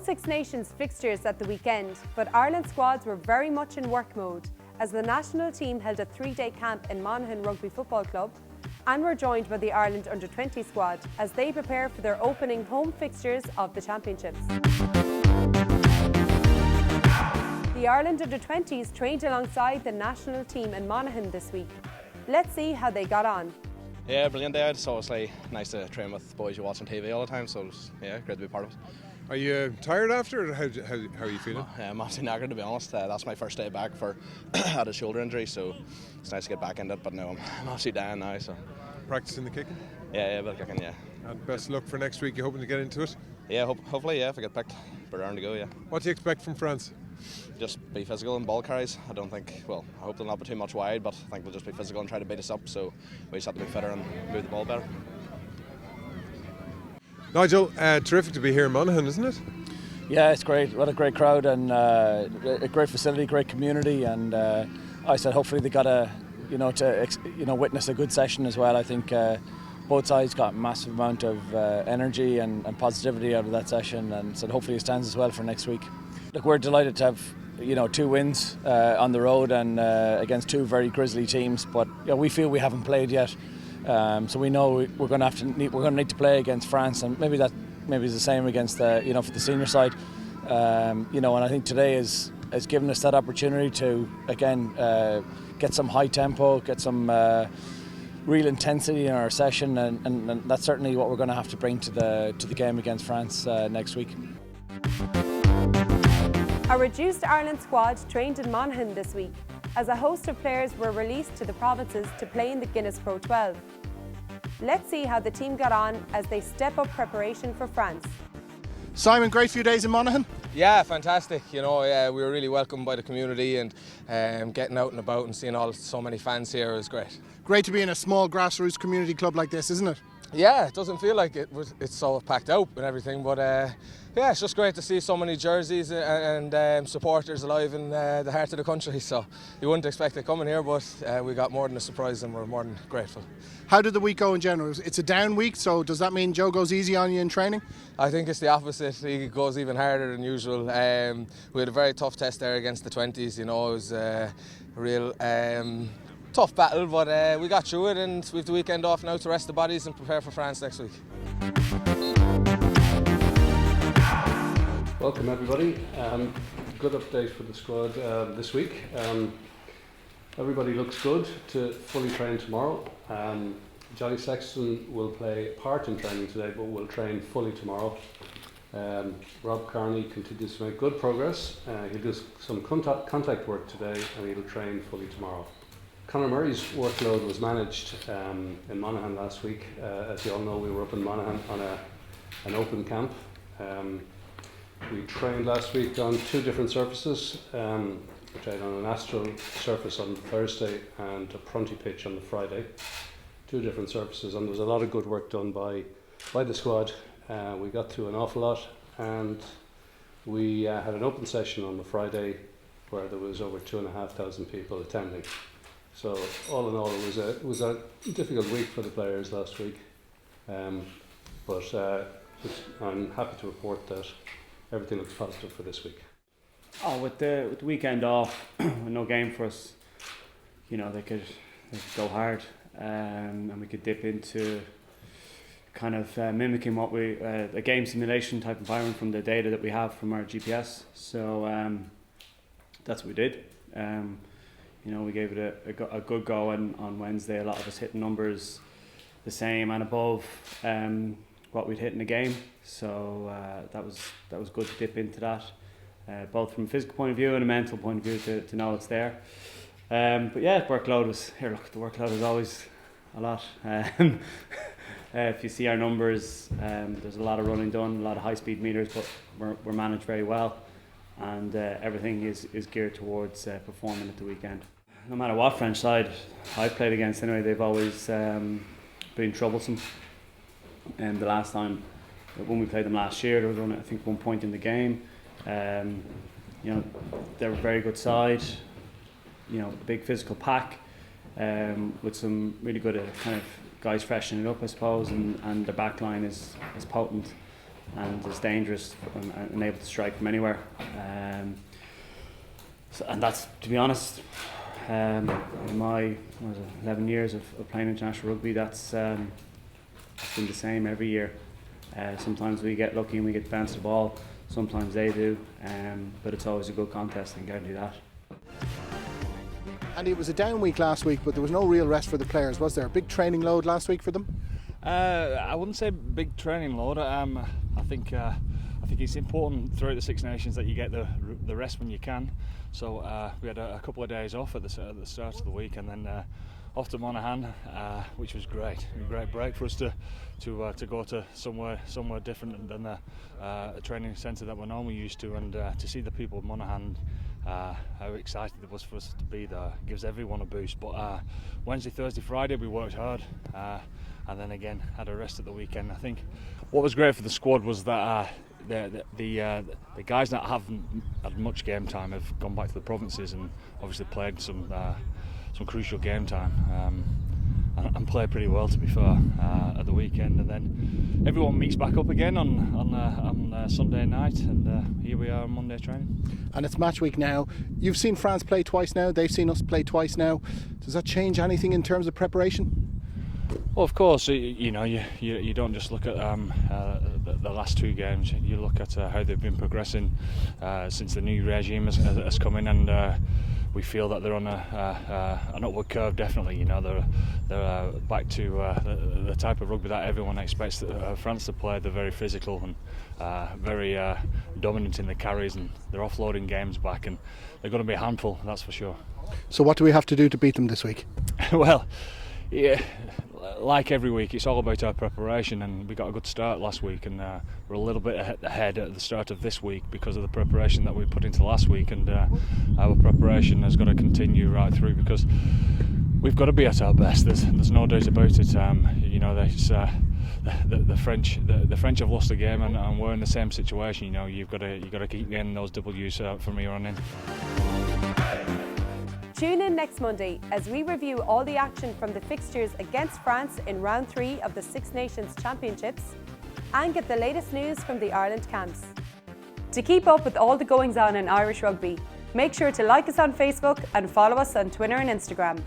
Six Nations fixtures at the weekend, but Ireland squads were very much in work mode as the national team held a 3-day camp in Monaghan Rugby Football Club and were joined by the Ireland Under-20 squad as they prepare for their opening home fixtures of the Championships. The Ireland Under-20s trained alongside the national team in Monaghan this week. Let's see how they got on. Yeah, brilliant day. It's obviously nice to train with boys you watch on TV all the time, so it's, great to be part of it. Are you tired after, or how are you feeling? I'm absolutely knackered, to be honest. That's my first day back for had a shoulder injury, so it's nice to get back into it, but no, I'm absolutely dying now. So Practicing the kicking? Yeah, a bit of kicking, yeah. And best of luck for next week. You hoping to get into it? Yeah, hopefully, if I get picked, but around to go, yeah. What do you expect from France? Just be physical in ball carries. I hope they'll not be too much wide, but I think they'll just be physical and try to beat us up, so we just have to be fitter and move the ball better. Nigel, terrific to be here in Monaghan, isn't it? Yeah, it's great. What a great crowd and a great facility, great community, and I said hopefully they got to witness a good session as well. I think both sides got a massive amount of energy and positivity out of that session, and said hopefully it stands as well for next week. Look, we're delighted to have 2 wins on the road and against 2 very grisly teams, but we feel we haven't played yet, so we know we're going to need to play against France, and maybe it's the same against for the senior side, and I think today has given us that opportunity to again get some high tempo, get some real intensity in our session, and that's certainly what we're going to have to bring to the game against France next week. A reduced Ireland squad trained in Monaghan this week as a host of players were released to the provinces to play in the Guinness Pro 12. Let's see how the team got on as they step up preparation for France. Simon, great few days in Monaghan? Yeah, fantastic. We were really welcomed by the community, and getting out and about and seeing so many fans here was great. Great to be in a small grassroots community club like this, isn't it? Yeah, it doesn't feel like it's so packed out and everything, but it's just great to see so many jerseys and supporters alive in the heart of the country. So you wouldn't expect it coming here, but we got more than a surprise and we're more than grateful. How did the week go in general? It's a down week, so does that mean Joe goes easy on you in training? I think it's the opposite. He goes even harder than usual. We had a very tough test there against the 20s. It was a real tough battle, but we got through it, and we have the weekend off now to rest the bodies and prepare for France next week. Welcome everybody. Good update for the squad this week. Everybody looks good to fully train tomorrow. Johnny Sexton will play a part in training today, but will train fully tomorrow. Rob Carney continues to make good progress. He'll do some contact work today, and he'll train fully tomorrow. Conor Murray's workload was managed in Monaghan last week. As you all know, we were up in Monaghan on an open camp. We trained last week on 2 different surfaces. We trained on an astral surface on Thursday and a Prunty pitch on the Friday. 2 different surfaces, and there was a lot of good work done by the squad. We got through an awful lot, and we had an open session on the Friday where there was over 2,500 people attending. So all in all, it was a difficult week for the players last week, but I'm happy to report that everything looks positive for this week. With the weekend off, with no game for us, they could go hard, and we could dip into kind of mimicking what a game simulation type environment from the data that we have from our GPS. So that's what we did. We gave it a good go on Wednesday. A lot of us hit numbers the same and above what we'd hit in the game. So that was good to dip into that, both from a physical point of view and a mental point of view to know it's there. But yeah, the workload is always a lot. If you see our numbers, there's a lot of running done, a lot of high-speed meters, but we're managed very well, and everything is geared towards performing at the weekend. No matter what French side I've played against, anyway, they've always been troublesome. And the last time when we played them last year, there was only, I think, 1 point in the game. They're a very good side. Big physical pack, with some really good kind of guys freshening it up, I suppose, and the back line is potent. and is dangerous and able to strike from anywhere. And that's, to be honest, in my 11 years of playing international rugby, that's been the same every year. Sometimes we get lucky and we get to bounce the ball, sometimes they do, but it's always a good contest, I can guarantee that. And it was a down week last week, but there was no real rest for the players, was there? A big training load last week for them? I wouldn't say big training load. I think it's important throughout the Six Nations that you get the rest when you can. So we had a couple of days off at the start of the week, and then off to Monaghan, which was great. A great break for us to go to somewhere different than the training centre that we're normally used to, and to see the people of Monaghan. How excited it was for us to be there. It gives everyone a boost. But Wednesday, Thursday, Friday we worked hard, and then again had a rest at the weekend. I think what was great for the squad was that the guys that haven't had much game time have gone back to the provinces and obviously played some crucial game time and played pretty well, to be fair, at the weekend. And then everyone meets back up again on Sunday night, and here we are on Monday training. And it's match week now. You've seen France play twice now, they've seen us play twice now. Does that change anything in terms of preparation? Well, of course, you don't just look at the last two games. You look at how they've been progressing since the new regime has come in, and we feel that they're on an upward curve. Definitely, they're back to the type of rugby that everyone expects France to play. They're very physical and very dominant in the carries, and they're offloading games back, and they're going to be a handful, that's for sure. So what do we have to do to beat them this week? Well, yeah, like every week, it's all about our preparation, and we got a good start last week, and we're a little bit ahead at the start of this week because of the preparation that we put into last week, and our preparation has got to continue right through because we've got to be at our best. There's no doubt about it. The French have lost the game, and we're in the same situation. You've got to keep getting those W's from here on in. Tune in next Monday as we review all the action from the fixtures against France in round 3 of the Six Nations Championships and get the latest news from the Ireland camps. To keep up with all the goings on in Irish rugby, make sure to like us on Facebook and follow us on Twitter and Instagram.